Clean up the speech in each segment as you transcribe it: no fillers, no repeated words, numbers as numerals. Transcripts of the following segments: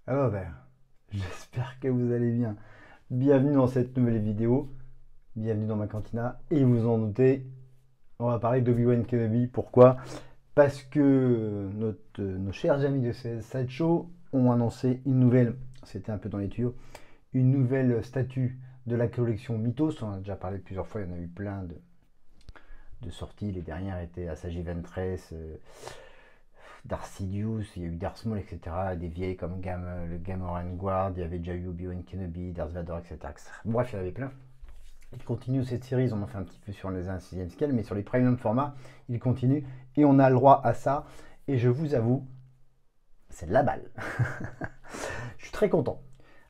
Alors ben, j'espère que vous allez bien. Bienvenue dans cette nouvelle vidéo. Bienvenue dans ma cantina. Et vous en doutez, on va parler d'Obi-Wan Kenobi. Pourquoi? Parce que nos chers amis de Sideshow ont annoncé une nouvelle, c'était un peu dans les tuyaux, une nouvelle statue de la collection Mythos. On en a déjà parlé plusieurs fois, il y en a eu plein de sorties. Les dernières étaient Asajj Ventress, Darth Sidious, il y a eu Darth Maul, etc. Des vieilles comme le Gamorrean Guard, il y avait déjà eu Obi-Wan Kenobi, Darth Vader, etc., etc. Bref, il y en avait plein. Ils continuent cette série, on en fait un petit peu sur les 1 6e scale, mais sur les premium formats, ils continuent et on a le droit à ça. Et je vous avoue, c'est de la balle. Je suis très content.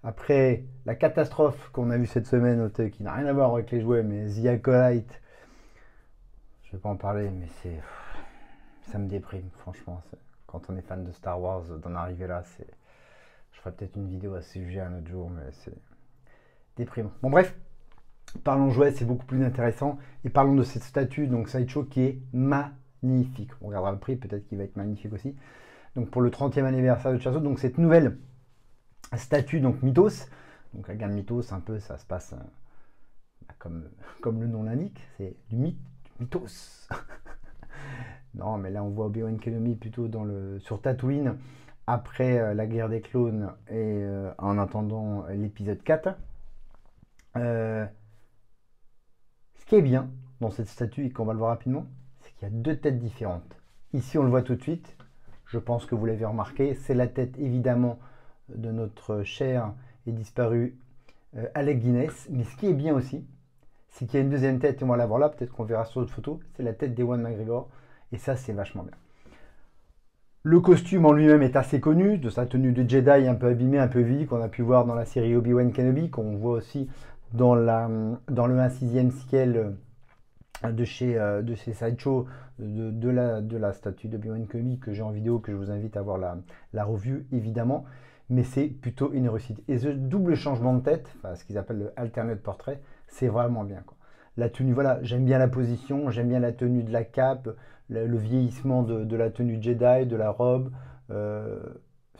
Après la catastrophe qu'on a vue cette semaine, qui n'a rien à voir avec les jouets, mais The Acolyte, je vais pas en parler, mais ça me déprime, franchement. Quand on est fan de Star Wars, d'en arriver là, je ferai peut-être une vidéo à ce sujet un autre jour, mais c'est déprimant. Bon, bref, parlons jouets, c'est beaucoup plus intéressant. Et parlons de cette statue, donc Sideshow, qui est magnifique. On regardera le prix, peut-être qu'il va être magnifique aussi. Donc pour le 30e anniversaire de Chasseau, donc cette nouvelle statue, donc Mythos. Donc la gamme Mythos, un peu, ça se passe comme le nom l'indique, c'est du mythos. Non, mais là on voit Obi-Wan Kenobi plutôt sur Tatooine après la guerre des clones et en attendant l'épisode 4. Ce qui est bien dans cette statue et qu'on va le voir rapidement, c'est qu'il y a deux têtes différentes. Ici on le voit tout de suite, je pense que vous l'avez remarqué, c'est la tête évidemment de notre cher et disparu Alec Guinness, mais ce qui est bien aussi, c'est qu'il y a une deuxième tête, et on va la voir là, peut-être qu'on verra sur d'autres photos, c'est la tête d'Ewan McGregor. Et ça, c'est vachement bien. Le costume en lui-même est assez connu, de sa tenue de Jedi un peu abîmée, un peu vieille, qu'on a pu voir dans la série Obi-Wan Kenobi, qu'on voit aussi dans le 1 6e scale de chez Sideshow, de la statue d'Obi-Wan Kenobi que j'ai en vidéo, que je vous invite à voir la review, évidemment. Mais c'est plutôt une réussite. Et ce double changement de tête, enfin, ce qu'ils appellent le alternate portrait, c'est vraiment bien, quoi. La tenue, voilà, j'aime bien la position, j'aime bien la tenue de la cape, le vieillissement de la tenue Jedi, de la robe.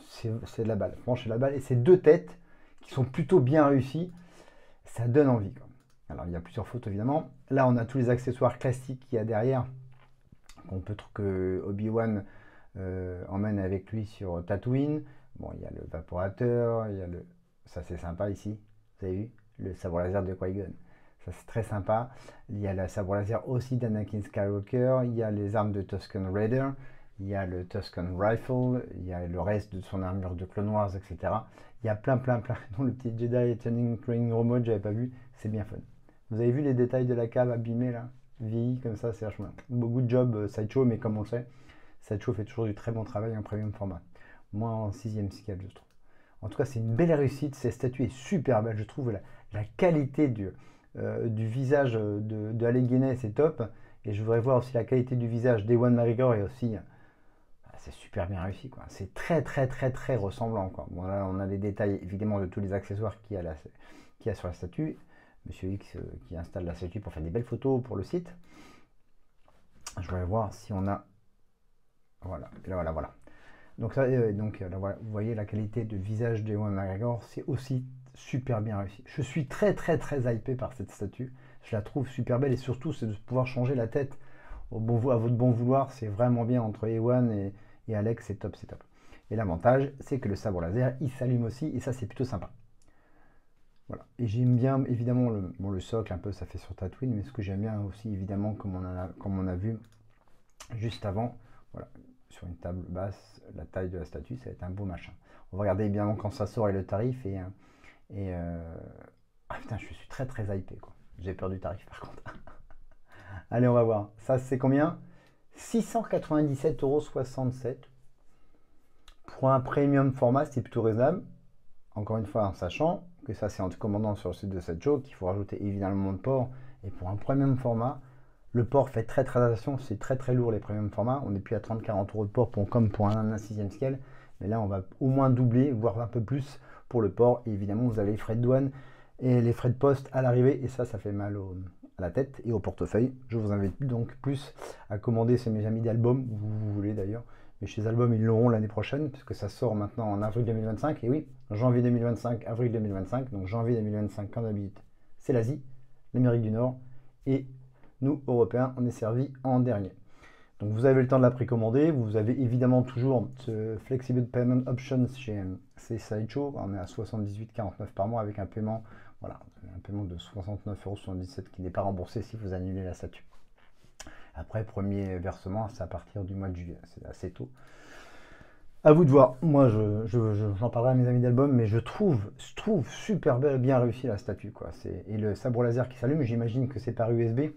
C'est de la balle, franchement, c'est de la balle. Et ces deux têtes qui sont plutôt bien réussies, ça donne envie, quoi. Alors, il y a plusieurs photos, évidemment. Là, on a tous les accessoires classiques qu'il y a derrière, que Obi-Wan emmène avec lui sur Tatooine. Bon, il y a le vaporateur, il y a le... Ça, c'est sympa ici, vous avez vu? Le sabre laser de Qui-Gon. Ça, c'est très sympa. Il y a le sabre laser aussi d'Anakin Skywalker. Il y a les armes de Tusken Raider. Il y a le Tusken Rifle. Il y a le reste de son armure de Clone Wars, etc. Il y a plein. Dont le petit Jedi Training Remote, j'avais pas vu. C'est bien fun. Vous avez vu les détails de la cave abîmée là? Vieillie comme ça, c'est vachement bien. Beaucoup de job Sideshow, mais comme on le sait, Sideshow fait toujours du très bon travail en premium format. Moins en 6e scale, je trouve. En tout cas, c'est une belle réussite. Cette statue est super belle. Je trouve la qualité du visage de Alec Guinness est top. Et je voudrais voir aussi la qualité du visage d'Ewan McGregor et aussi. C'est super bien réussi, quoi. C'est très ressemblant, quoi. Bon, là, on a les détails évidemment de tous les accessoires qu'il y a sur la statue. Monsieur X qui installe la statue pour faire des belles photos pour le site. Je voudrais voir si on a. Voilà, et là, voilà. Donc, là, voilà, vous voyez la qualité de visage d'Ewan McGregor, c'est aussi super bien réussi. Je suis très hypé par cette statue. Je la trouve super belle et surtout, c'est de pouvoir changer la tête à votre bon vouloir. C'est vraiment bien entre Ewan et Alex, c'est top. Et l'avantage, c'est que le sabre laser, il s'allume aussi et ça, c'est plutôt sympa. Voilà. Et j'aime bien évidemment le socle, un peu ça fait sur Tatooine, mais ce que j'aime bien aussi évidemment, comme on a vu juste avant, voilà, sur une table basse, la taille de la statue, ça va être un beau machin. On va regarder évidemment quand ça sort et le tarif ah putain, je suis très hypé, quoi. J'ai peur du tarif par contre. Allez, on va voir. Ça, c'est combien? 697,67 € pour un premium format, c'est plutôt raisonnable. Encore une fois, en sachant que ça, c'est en commandant sur le site de Sideshow, qu'il faut rajouter évidemment le port. Et pour un premium format, le port fait très attention, c'est très lourd les premium formats. On n'est plus à 30-40 € de port comme pour un 6e scale. Mais là, on va au moins doubler, voire un peu plus pour le port. Et évidemment, vous avez les frais de douane et les frais de poste à l'arrivée. Et ça fait mal à la tête et au portefeuille. Je vous invite donc plus à commander ces mes amis d'album, où vous voulez d'ailleurs. Mais chez Album, ils l'auront l'année prochaine, puisque ça sort maintenant en avril 2025. Et oui, janvier 2025, avril 2025. Donc janvier 2025, comme d'habitude, c'est l'Asie, l'Amérique du Nord. Et nous, Européens, on est servis en dernier. Donc vous avez le temps de la précommander. Vous avez évidemment toujours ce Flexible Payment Options chez Sideshow. On est à 78,49 par mois avec un paiement, voilà, un paiement de 69,77 € qui n'est pas remboursé si vous annulez la statue. Après, premier versement, c'est à partir du mois de juillet. C'est assez tôt. À vous de voir. Moi, j'en parlerai à mes amis d'Album, mais je trouve super bien réussi la statue, quoi. Et le sabre laser qui s'allume, j'imagine que c'est par USB.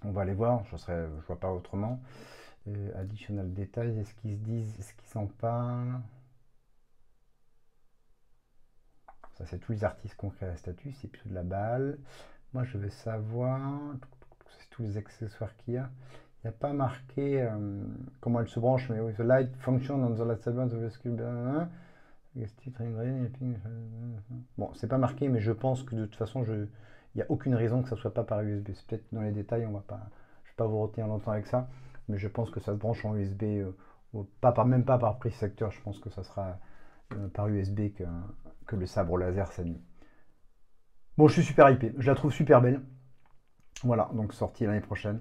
On va aller voir. Je vois pas autrement. Additional détails. Est-ce qu'ils se disent, est-ce qu'ils s'en parlent? Ça, c'est tous les artistes qui ont créé la statue. C'est plutôt de la balle. Moi, je veux savoir. C'est tous les accessoires qu'il y a. Il n'y a pas marqué comment elle se branche, mais oui, the light function on the last segment of the sculpt. Bon, c'est pas marqué, mais je pense que de toute façon, il n'y a aucune raison que ça soit pas par USB. C'est peut-être dans les détails, je ne vais pas vous retenir longtemps avec ça, mais je pense que ça se branche en USB, même pas par prise secteur. Je pense que ça sera par USB que le sabre laser s'allume. Bon, je suis super hypé, je la trouve super belle. Voilà, donc sortie l'année prochaine.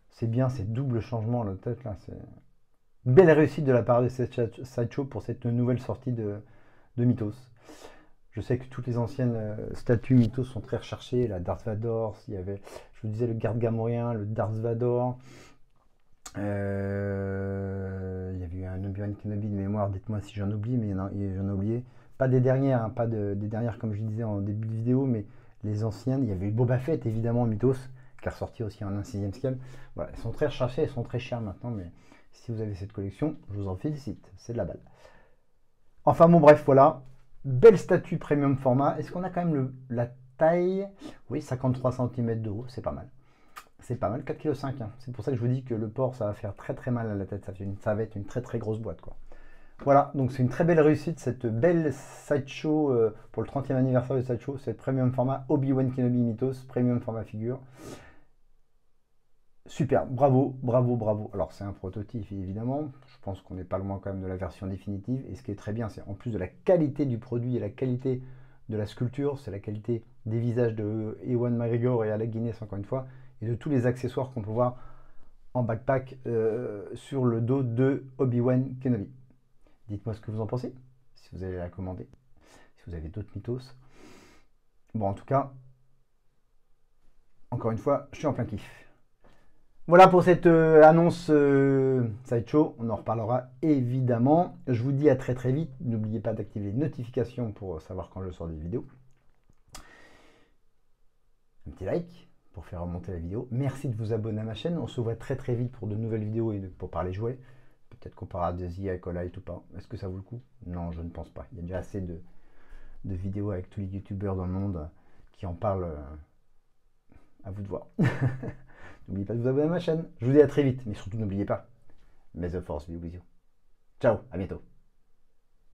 C'est bien, ces doubles changements à la tête là, c'est belle réussite de la part de Sideshow pour cette nouvelle sortie de Mythos. Je sais que toutes les anciennes statues Mythos sont très recherchées, la Darth Vador, il y avait, je vous disais, le garde gamorien, le Darth Vador, il y avait eu un Obi-Wan Kenobi de mémoire, dites-moi si j'en oublie, mais j'en ai oublié. Pas des dernières, hein, pas des dernières comme je disais en début de vidéo, mais les anciennes. Il y avait eu Boba Fett évidemment Mythos, qui est ressorti aussi en 1/6e scale. Voilà, elles sont très recherchées, elles sont très chères maintenant, mais si vous avez cette collection, je vous en félicite, c'est de la balle. Enfin bon, bref, voilà, belle statue premium format. Est-ce qu'on a quand même la taille? Oui, 53 cm de haut, c'est pas mal. C'est pas mal, 4,5 kg. Hein. C'est pour ça que je vous dis que le port, ça va faire très très mal à la tête. Ça va être une très très grosse boîte, quoi. Voilà, donc c'est une très belle réussite, cette belle Sideshow pour le 30e anniversaire de Sideshow, cette premium format Obi-Wan Kenobi Mythos, premium format figure. Super, bravo, bravo, bravo. Alors c'est un prototype évidemment, je pense qu'on n'est pas loin quand même de la version définitive. Et ce qui est très bien, c'est en plus de la qualité du produit et la qualité de la sculpture, c'est la qualité des visages de Ewan McGregor et Alec Guinness encore une fois, et de tous les accessoires qu'on peut voir en backpack sur le dos de Obi-Wan Kenobi. Dites-moi ce que vous en pensez, si vous allez la commander, si vous avez d'autres Mythos. Bon, en tout cas, encore une fois, je suis en plein kiff. Voilà pour cette annonce Sideshow, on en reparlera évidemment. Je vous dis à très très vite, n'oubliez pas d'activer les notifications pour savoir quand je sors des vidéos. Un petit like pour faire remonter la vidéo. Merci de vous abonner à ma chaîne, on se voit très très vite pour de nouvelles vidéos et pour parler jouets. Peut-être qu'on parlera de The Acolyte ou pas. Est-ce que ça vaut le coup? Non, je ne pense pas. Il y a déjà assez de vidéos avec tous les youtubeurs dans le monde qui en parlent. À vous de voir. N'oubliez pas de vous abonner à ma chaîne. Je vous dis à très vite, mais surtout n'oubliez pas, may the force be with you. Ciao, à bientôt.